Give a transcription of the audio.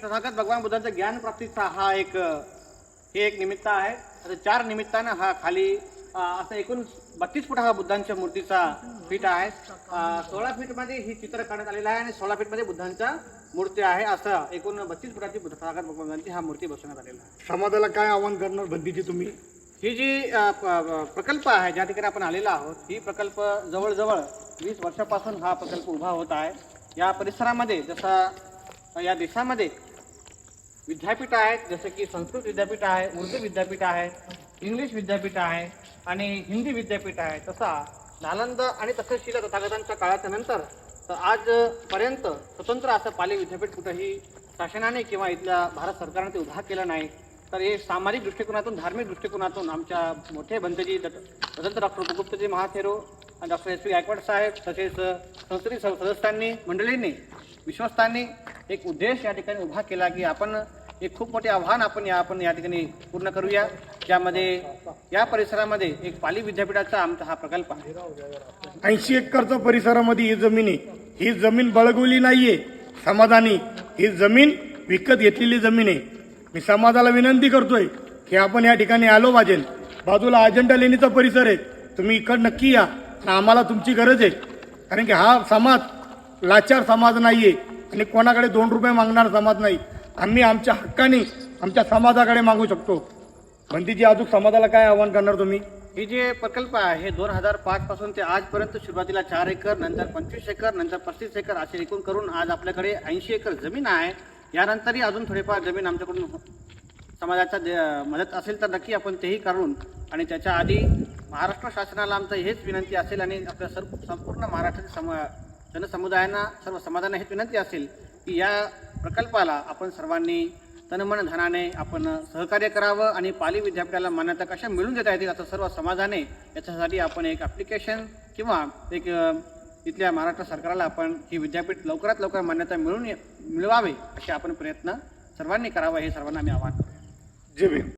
तथागत भगवान बुद्धांच्या ज्ञान प्राप्तीचा हा एक निमित्त आहे. आता 4 निमित्तानं हा खाली असं एकूण 32 फूट हा बुद्धांच्या मूर्तीचा फीट आहे. 16 फीट मध्ये ही चित्र काढण्यात आलेलं आहे आणि 16 फीट मध्ये बुद्धांच्या मूर्ती आहे. असं एकूण 32 फुटाची तथागत भगवानांची हा मूर्ती बसवण्यात आलेला आहे. समाजाला काय आव्हान करणार बंदीची तुम्ही? ही जी प्रकल्प आहे ज्या ठिकाणी आपण आलेला आहोत, ही प्रकल्प जवळजवळ 20 वर्षापासून हा प्रकल्प उभा होत आहे. या परिसरामध्ये जसा या देशामध्ये विद्यापीठ आहेत, जसे की संस्कृत विद्यापीठ आहे, उर्दू विद्यापीठ आहे, इंग्लिश विद्यापीठ आहे आणि हिंदी विद्यापीठ आहे, तसा नालंदा आणि तक्षशिला तथागतांच्या काळाच्या नंतर तर आजपर्यंत स्वतंत्र असं पाली विद्यापीठ कुठंही शासनाने किंवा इथल्या भारत सरकारने ते उभा केलं नाही. तर हे सामाजिक दृष्टिकोनातून, धार्मिक दृष्टिकोनातून आमच्या मोठे बंधजी स्वतंत्र डॉक्टर उपगुप्तजी महाथेरो आणि डॉक्टर एस पी गायकवाड साहेब तसेच संसदीय सदस्यांनी, मंडळींनी, विश्वस्तांनी एक उद्देश या ठिकाणी उभा केला की आपण एक खूप मोठे आव्हान आपण या ठिकाणी पूर्ण करूया. ज्यामध्ये या परिसरामध्ये एक पाली विद्यापीठाचा आमचा हा प्रकल्प आहे. 80 एकरचा परिसरामध्ये ही जमीन आहे. ही जमीन बळगवली नाहीये समाजाने, ही जमीन विकत घेतलेली जमीन आहे. मी समाजाला विनंती करतोय की आपण या ठिकाणी आलो पाहिजे. बाजूला अजेंडा लेणीचा परिसर आहे, तुम्ही इकडं नक्की या. आम्हाला तुमची गरज आहे, कारण की हा समाज लाचार समाज नाहीये आणि कोणाकडे 2 रुपये मागणार समाज नाही. आम्ही आमच्या हक्काने आमच्या समाजाकडे मागू शकतो. बंदीजी अजून समाजाला काय आव्हान करणार तुम्ही? हे जे प्रकल्प आहे हे 2005 पासून ते आजपर्यंत सुरुवातीला 4 एकर, नंतर 25 एकर, नंतर 35 एकर असे एकूण करून आज आपल्याकडे 80 एकर जमीन आहे. यानंतरही अजून थोडीफार जमीन आमच्याकडून समाजाचा मदत असेल तर नक्की आपण तेही करून, आणि त्याच्या आधी महाराष्ट्र शासनाला आमचं हेच विनंती असेल आणि आपल्या संपूर्ण महाराष्ट्रातील जनसमुदायांना, सर्व समाजांना हेच विनंती असेल की या प्रकल्पाला आपण सर्वांनी तनमन धनाने आपण सहकार्य करावं आणि पाली विद्यापीठाला मान्यता कशा मिळून देता येतील असं सर्व समाजाने याच्यासाठी आपण एक ॲप्लिकेशन किंवा एक इथल्या महाराष्ट्र सरकारला आपण ही विद्यापीठ लवकरात लवकर मान्यता मिळवावे असे आपण प्रयत्न सर्वांनी करावा, हे सर्वांना मी आवाहन करतो. जय भीम.